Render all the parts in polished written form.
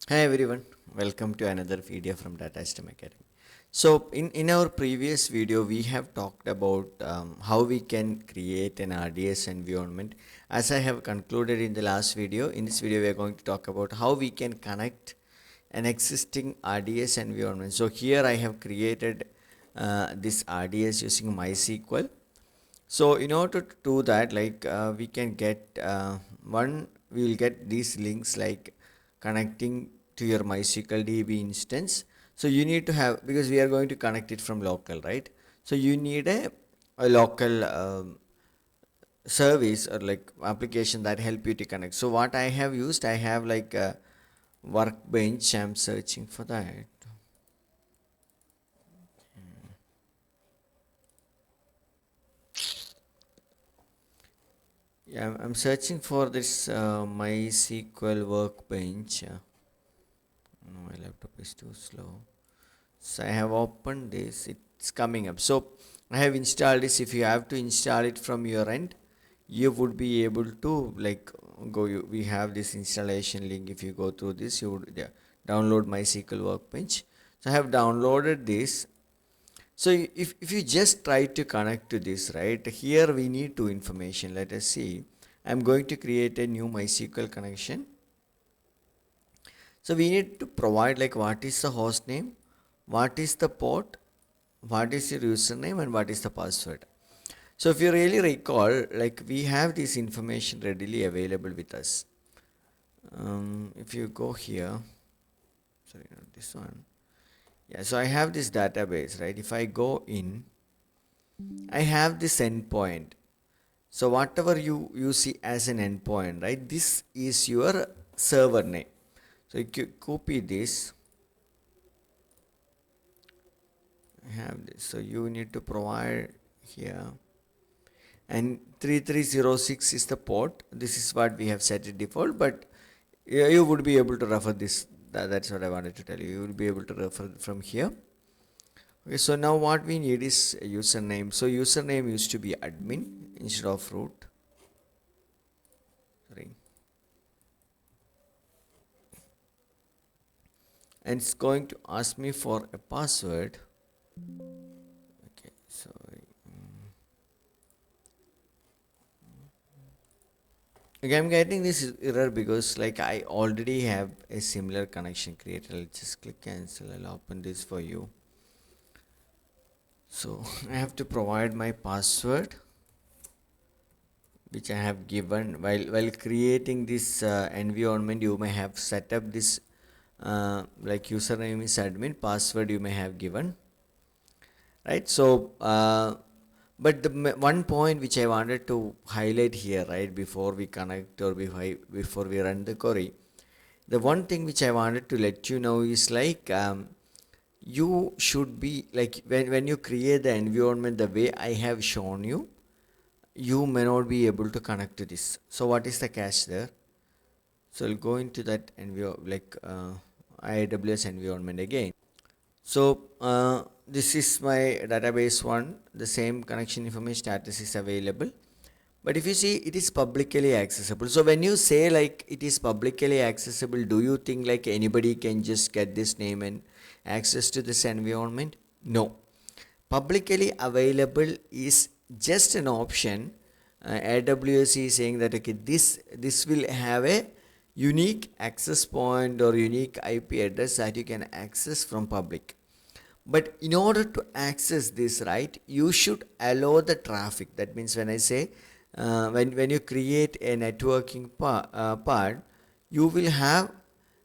Hi everyone, welcome to another video from Data System Academy. So in our previous video we have talked about how we can create an RDS environment. As I have concluded in the last video, in this video we are going to talk about how we can connect an existing RDS environment. So here I have created this RDS using MySQL. So in order to do that, we can get we will get these links like connecting to your MySQL DB instance. So you need to have, because we are going to connect it from local, right? So you need a local service or like application that help you to connect. So what I have used, I have like a Workbench. I'm searching for that. Yeah, I'm searching for this MySQL Workbench. No, my laptop is too slow. So I have opened this. It's coming up. So I have installed this. If you have to install it from your end, you would be able to like go. We have this installation link. If you go through this, you would download MySQL Workbench. So I have downloaded this. So if you just try to connect to this, right, here we need two information. Let us see. I'm going to create a new MySQL connection. So we need to provide like what is the host name, what is the port, what is your username, and what is the password. So if you really recall, like we have this information readily available with us. If you go here, sorry, not this one. Yeah, so I have this database, right? If I go in, I have this endpoint. So whatever you see as an endpoint, right? This is your server name. So you copy this. I have this. So you need to provide here. And 3306 is the port. This is what we have set it default, but you would be able to refer this. That's what I wanted to tell you. You will be able to refer from here. Okay, so now what we need is a username. So username used to be admin instead of root. Sorry. And it's going to ask me for a password. Okay, sorry. Okay, I'm getting this error because like I already have a similar connection created. I'll just click cancel. I'll open this for you. So I have to provide my password, which I have given while creating this environment. You may have set up this like username is admin, password you may have given, right? So but the one point which I wanted to highlight here, right, before we connect or before we run the query, the one thing which I wanted to let you know is like you should be like when you create the environment the way I have shown you, you may not be able to connect to this. So what is the catch there? So I'll go into that AWS environment again. So this is my database one. The same connection information status is available. But if you see, it is publicly accessible. So when you say like it is publicly accessible, do you think like anybody can just get this name and access to this environment? No. Publicly available is just an option. AWS is saying that okay, this will have a unique access point or unique IP address that you can access from public. But in order to access this, right, you should allow the traffic. That means when I say when you create a networking part, you will have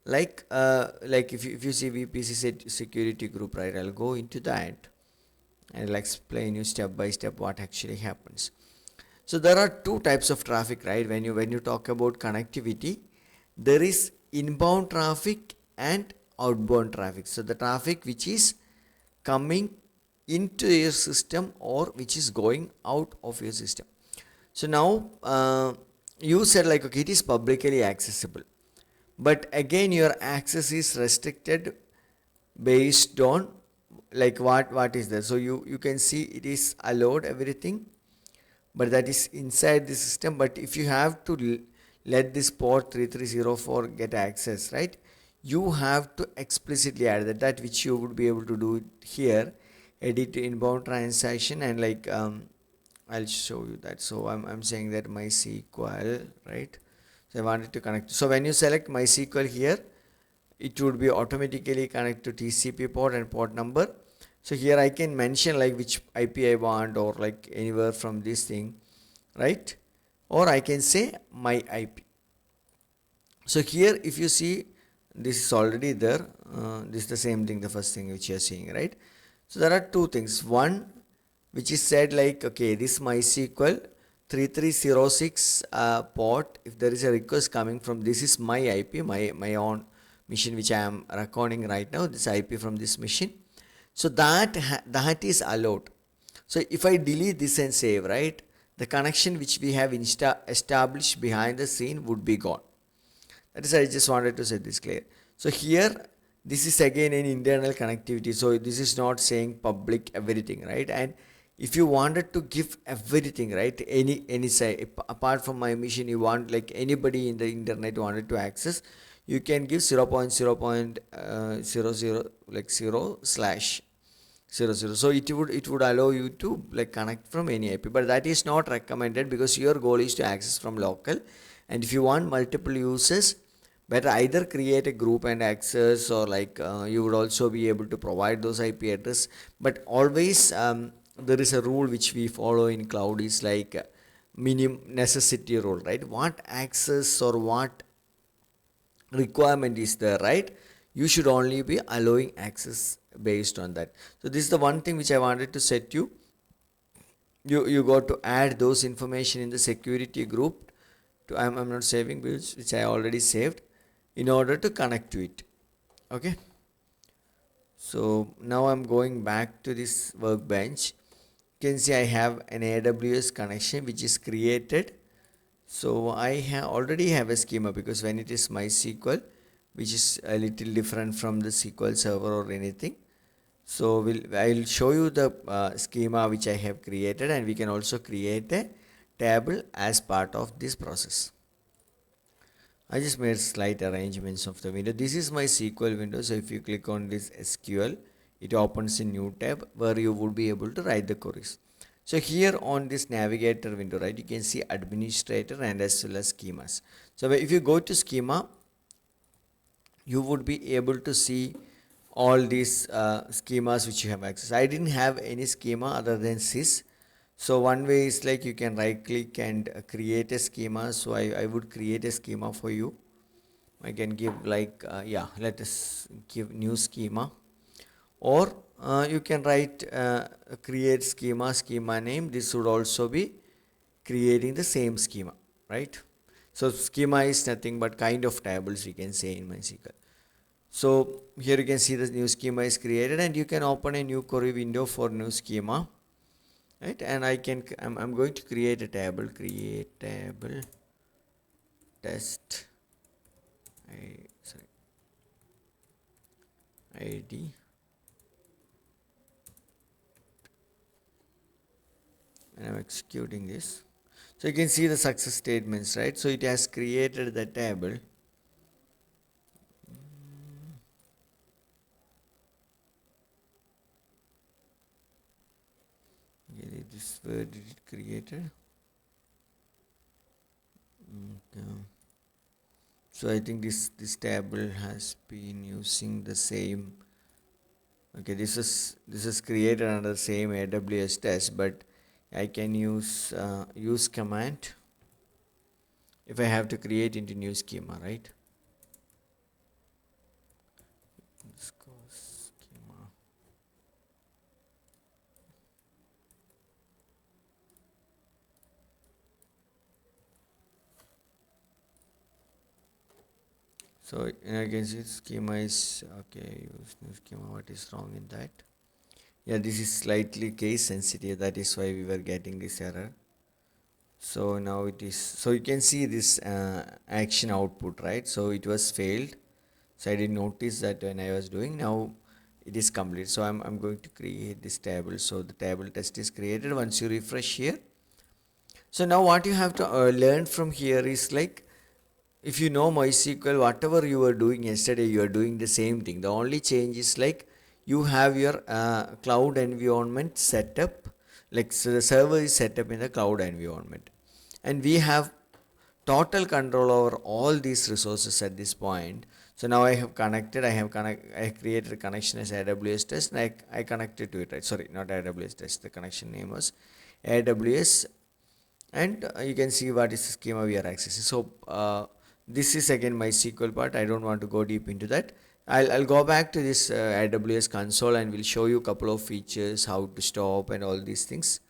like if you see VPC security group, right, I'll go into that and I'll explain you step by step what actually happens. So there are two types of traffic, right? When you talk about connectivity, there is inbound traffic and outbound traffic. So the traffic which is coming into your system or which is going out of your system. So now you said like okay, it is publicly accessible, but again your access is restricted based on like what is there. So you can see it is allowed everything, but that is inside the system. But if you have to let this port 3304 get access, right, you have to explicitly add that which you would be able to do here, edit inbound transaction, and like I'll show you that. So I'm saying that MySQL, right? So I wanted to connect. So when you select MySQL here, it would be automatically connect to TCP port and port number. So here I can mention like which IP I want, or like anywhere from this thing, right? Or I can say my IP. So here if you see, this is already there. This is the same thing, the first thing which you are seeing, right? So there are two things. One which is said like, okay, this MySQL 3306 port, if there is a request coming from, this is my IP, my own machine which I am recording right now, this IP from this machine. So that is allowed. So if I delete this and save, right, the connection which we have established behind the scene would be gone. That is, I just wanted to set this clear. So here, this is again an internal connectivity. So this is not saying public everything, right? And if you wanted to give everything, right, any site apart from my machine, you want like anybody in the internet wanted to access, you can give 0.0.00 like 0/00. So it would allow you to like connect from any IP, but that is not recommended because your goal is to access from local. And if you want multiple users, better either create a group and access, or like you would also be able to provide those IP address. But always there is a rule which we follow in cloud, is like minimum necessity rule, right? What access or what requirement is there, right? You should only be allowing access based on that. So this is the one thing which I wanted to set you. You got to add those information in the security group to, I'm not saving which I already saved, in order to connect to it. Okay, so now I'm going back to this workbench. You can see I have an AWS connection which is created. So I already have a schema, because when it is MySQL, which is a little different from the SQL Server or anything. So I'll show you the schema which I have created, and we can also create a table as part of this process. I just made slight arrangements of the window. This is my SQL window. So if you click on this SQL, it opens a new tab where you would be able to write the queries. So here on this navigator window, right, you can see administrator and as well as schemas. So if you go to schema, you would be able to see all these schemas which you have access. I didn't have any schema other than sys. So one way is like you can right click and create a schema. So I would create a schema for you. I can give like yeah, let us give new schema, or you can write create schema name. This would also be creating the same schema, right? So schema is nothing but kind of tables, we can say, in MySQL. So here you can see the new schema is created, and you can open a new query window for new schema, right? And I'm going to create a table, create table test ID, and I'm executing this. So you can see the success statements, right? So it has created the table. Okay, this where did it created? Okay. So I think this table has been using the same. Okay, this is created under the same AWS test, but I can use command if I have to create into new schema, right? Schema. So I can see schema is okay. Use new schema. What is wrong in that? Yeah, this is slightly case sensitive. That is why we were getting this error. So now it is. So you can see this action output, right? So it was failed. So I didn't notice that when I was doing. Now it is complete. So I'm going to create this table. So the table test is created. Once you refresh here. So now what you have to learn from here is like, if you know MySQL, whatever you were doing yesterday, you are doing the same thing. The only change is like you have your cloud environment set up, like so the server is set up in the cloud environment, and we have total control over all these resources at this point. So now I have connected, I created a connection as AWS test, and I connected to it, right? Sorry, not AWS test, the connection name was AWS, and you can see what is the schema we are accessing. So this is again my SQL part. I don't want to go deep into that. I'll go back to this AWS console and will show you a couple of features, how to stop and all these things.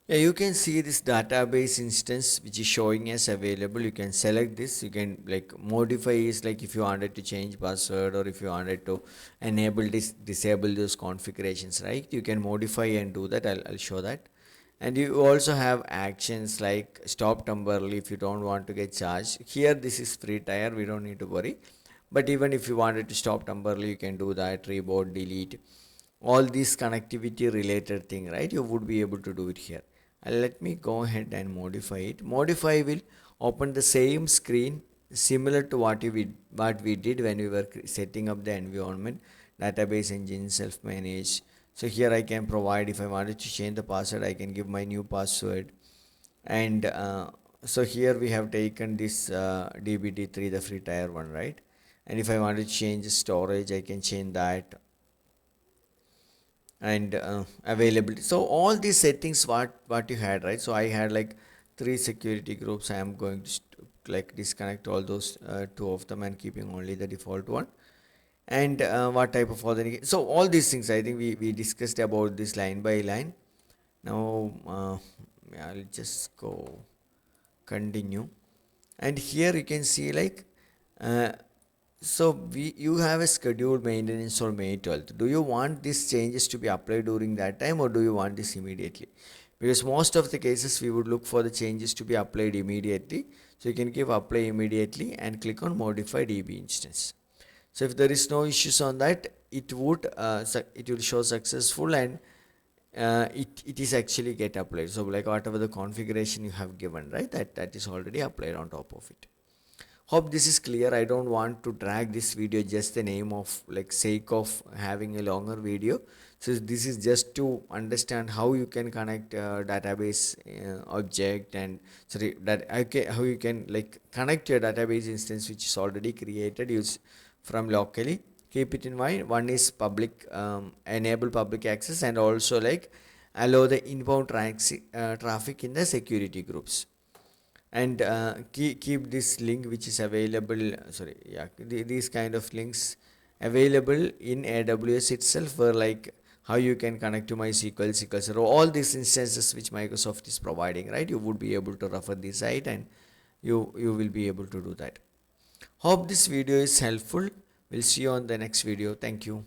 Yeah, you can see this database instance which is showing as available. You can select this. You can like modify is like if you wanted to change password or if you wanted to enable this, disable those configurations, right? You can modify and do that. I'll show that. And you also have actions like stop temporarily if you don't want to get charged. Here this is free tier. We don't need to worry. But even if you wanted to stop temporarily, you can do that. Reboot, delete, all these connectivity related thing, right? You would be able to do it here. Let me go ahead and modify it. Modify will open the same screen similar to what we did when we were setting up the environment, database engine, self-managed. So here I can provide, if I wanted to change the password, I can give my new password. And so here we have taken this DBT3, the free tier one, right? And if I want to change the storage, I can change that, and availability. So all these settings what you had, right? So I had like 3 security groups. I am going to like disconnect all those 2 of them and keeping only the default one. And what type of authentication, so all these things I think we discussed about this line by line. Now I'll just go continue, and here you can see like uh, so you have a scheduled maintenance on May 12th. Do you want these changes to be applied during that time, or do you want this immediately? Because most of the cases we would look for the changes to be applied immediately. So you can give apply immediately and click on modify DB instance. So if there is no issues on that, it will show successful, and it is actually get applied. So like whatever the configuration you have given, right, that is already applied on top of it. Hope this is clear. I don't want to drag this video just the name of like sake of having a longer video. So this is just to understand how you can connect database object, and sorry that okay, how you can like connect your database instance which is already created use from locally. Keep it in mind. One is public, enable public access, and also like allow the inbound traffic in the security groups. And keep this link which is available, sorry, yeah, these kind of links available in AWS itself, where like how you can connect to MySQL, SQL Server, all these instances which Microsoft is providing, right? You would be able to refer this site, and you will be able to do that. Hope this video is helpful. We'll see you on the next video. Thank you.